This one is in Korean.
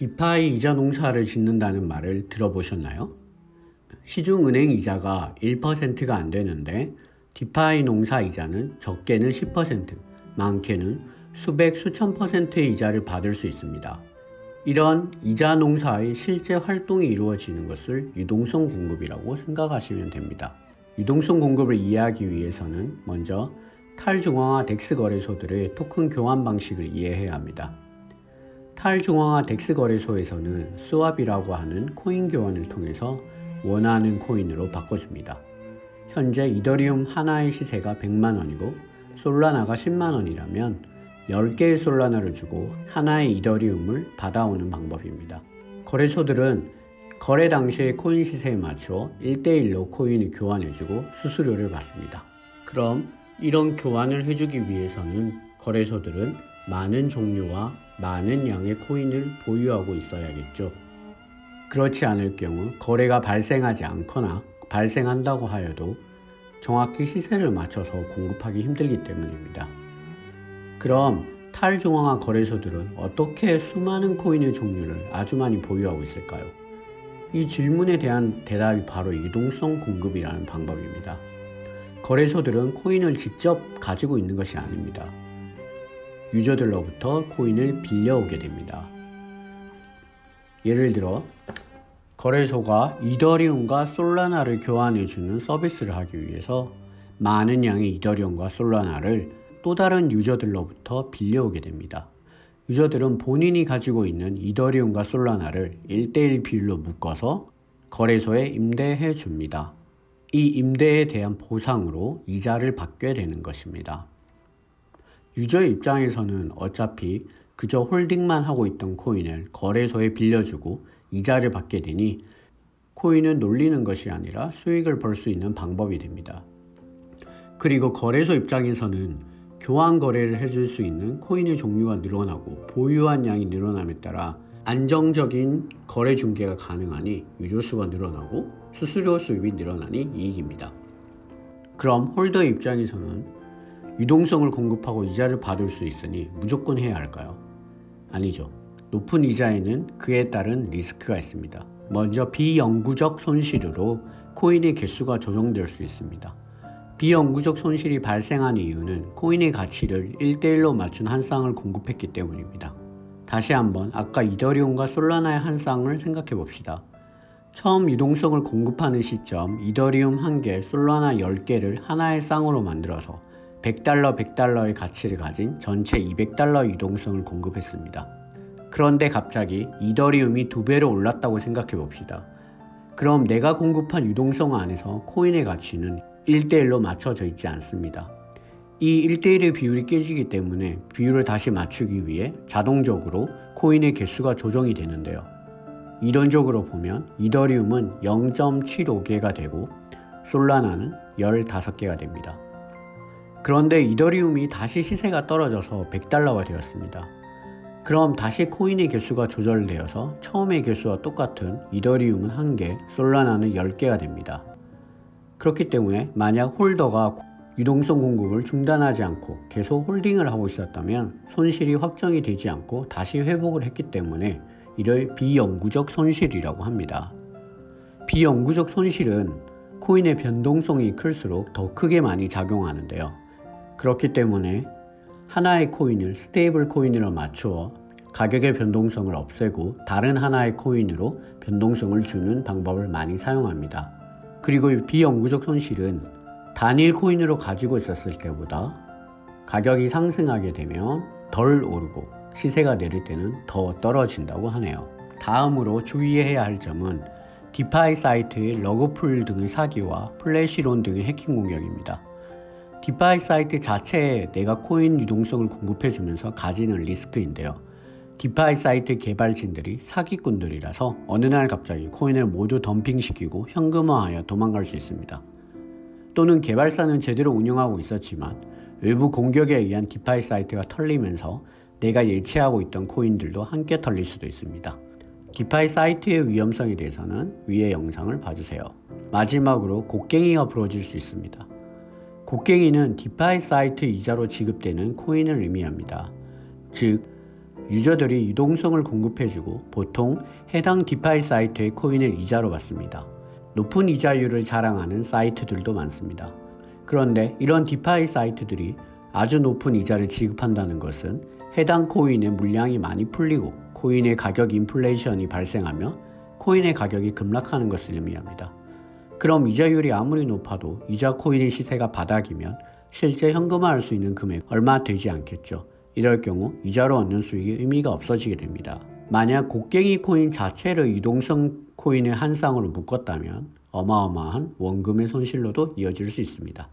디파이 이자 농사를 짓는다는 말을 들어보셨나요? 시중은행 이자가 1%가 안 되는데 디파이 농사 이자는 적게는 10%, 많게는 수백 수천 %의 이자를 받을 수 있습니다. 이런 이자 농사의 실제 활동이 이루어지는 것을 유동성 공급이라고 생각하시면 됩니다. 유동성 공급을 이해하기 위해서는 먼저 탈중앙화 덱스 거래소들의 토큰 교환 방식을 이해해야 합니다. 탈중앙화 덱스 거래소에서는 스왑이라고 하는 코인 교환을 통해서 원하는 코인으로 바꿔줍니다. 현재 이더리움 하나의 시세가 100만 원이고 솔라나가 10만 원이라면 10개의 솔라나를 주고 하나의 이더리움을 받아오는 방법입니다. 거래소들은 거래 당시의 코인 시세에 맞춰 1대1로 코인을 교환해주고 수수료를 받습니다. 그럼 이런 교환을 해주기 위해서는 거래소들은 많은 종류와 많은 양의 코인을 보유하고 있어야겠죠. 그렇지 않을 경우 거래가 발생하지 않거나 발생한다고 하여도 정확히 시세를 맞춰서 공급하기 힘들기 때문입니다. 그럼 탈중앙화 거래소들은 어떻게 수많은 코인의 종류를 아주 많이 보유하고 있을까요? 이 질문에 대한 대답이 바로 유동성 공급이라는 방법입니다. 거래소들은 코인을 직접 가지고 있는 것이 아닙니다. 유저들로부터 코인을 빌려오게 됩니다. 예를 들어 거래소가 이더리움과 솔라나를 교환해주는 서비스를 하기 위해서 많은 양의 이더리움과 솔라나를 또 다른 유저들로부터 빌려오게 됩니다. 유저들은 본인이 가지고 있는 이더리움과 솔라나를 1대1 비율로 묶어서 거래소에 임대해 줍니다. 이 임대에 대한 보상으로 이자를 받게 되는 것입니다. 유저의 입장에서는 어차피 그저 홀딩만 하고 있던 코인을 거래소에 빌려주고 이자를 받게 되니 코인은 놀리는 것이 아니라 수익을 벌 수 있는 방법이 됩니다. 그리고 거래소 입장에서는 교환 거래를 해줄 수 있는 코인의 종류가 늘어나고 보유한 양이 늘어남에 따라 안정적인 거래 중개가 가능하니 유저 수가 늘어나고 수수료 수입이 늘어나니 이익입니다. 그럼 홀더의 입장에서는 유동성을 공급하고 이자를 받을 수 있으니 무조건 해야 할까요? 아니죠. 높은 이자에는 그에 따른 리스크가 있습니다. 먼저 비영구적 손실으로 코인의 개수가 조정될 수 있습니다. 비영구적 손실이 발생한 이유는 코인의 가치를 1대1로 맞춘 한 쌍을 공급했기 때문입니다. 다시 한번 아까 이더리움과 솔라나의 한 쌍을 생각해 봅시다. 처음 유동성을 공급하는 시점 이더리움 1개, 솔라나 10개를 하나의 쌍으로 만들어서 $100의 가치를 가진 전체 $200 유동성을 공급했습니다. 그런데 갑자기 이더리움이 2배로 올랐다고 생각해 봅시다. 그럼 내가 공급한 유동성 안에서 코인의 가치는 1대1로 맞춰져 있지 않습니다. 이 1대1의 비율이 깨지기 때문에 비율을 다시 맞추기 위해 자동적으로 코인의 개수가 조정이 되는데요. 이론적으로 보면 이더리움은 0.75개가 되고 솔라나는 15개가 됩니다. 그런데 이더리움이 다시 시세가 떨어져서 $100가 되었습니다. 그럼 다시 코인의 개수가 조절되어서 처음의 개수와 똑같은 이더리움은 1개, 솔라나는 10개가 됩니다. 그렇기 때문에 만약 홀더가 유동성 공급을 중단하지 않고 계속 홀딩을 하고 있었다면 손실이 확정이 되지 않고 다시 회복을 했기 때문에 이를 비영구적 손실이라고 합니다. 비영구적 손실은 코인의 변동성이 클수록 더 크게 많이 작용하는데요. 그렇기 때문에 하나의 코인을 스테이블 코인으로 맞추어 가격의 변동성을 없애고 다른 하나의 코인으로 변동성을 주는 방법을 많이 사용합니다. 그리고 이 비영구적 손실은 단일 코인으로 가지고 있었을 때보다 가격이 상승하게 되면 덜 오르고 시세가 내릴 때는 더 떨어진다고 하네요. 다음으로 주의해야 할 점은 디파이 사이트의 러그풀 등의 사기와 플래시론 등의 해킹 공격입니다. 디파이 사이트 자체에 내가 코인 유동성을 공급해주면서 가지는 리스크인데요. 디파이 사이트 개발진들이 사기꾼들이라서 어느 날 갑자기 코인을 모두 덤핑시키고 현금화하여 도망갈 수 있습니다. 또는 개발사는 제대로 운영하고 있었지만 외부 공격에 의한 디파이 사이트가 털리면서 내가 예치하고 있던 코인들도 함께 털릴 수도 있습니다. 디파이 사이트의 위험성에 대해서는 위의 영상을 봐주세요. 마지막으로 곡괭이가 부러질 수 있습니다. 곡괭이는 디파이 사이트 이자로 지급되는 코인을 의미합니다. 즉 유저들이 유동성을 공급해주고 보통 해당 디파이 사이트의 코인을 이자로 받습니다. 높은 이자율을 자랑하는 사이트들도 많습니다. 그런데 이런 디파이 사이트들이 아주 높은 이자를 지급한다는 것은 해당 코인의 물량이 많이 풀리고 코인의 가격 인플레이션이 발생하며 코인의 가격이 급락하는 것을 의미합니다. 그럼 이자율이 아무리 높아도 이자 코인의 시세가 바닥이면 실제 현금화할 수 있는 금액 얼마 되지 않겠죠. 이럴 경우 이자로 얻는 수익이 의미가 없어지게 됩니다. 만약 곡괭이 코인 자체를 유동성 코인의 한 쌍으로 묶었다면 어마어마한 원금의 손실로도 이어질 수 있습니다.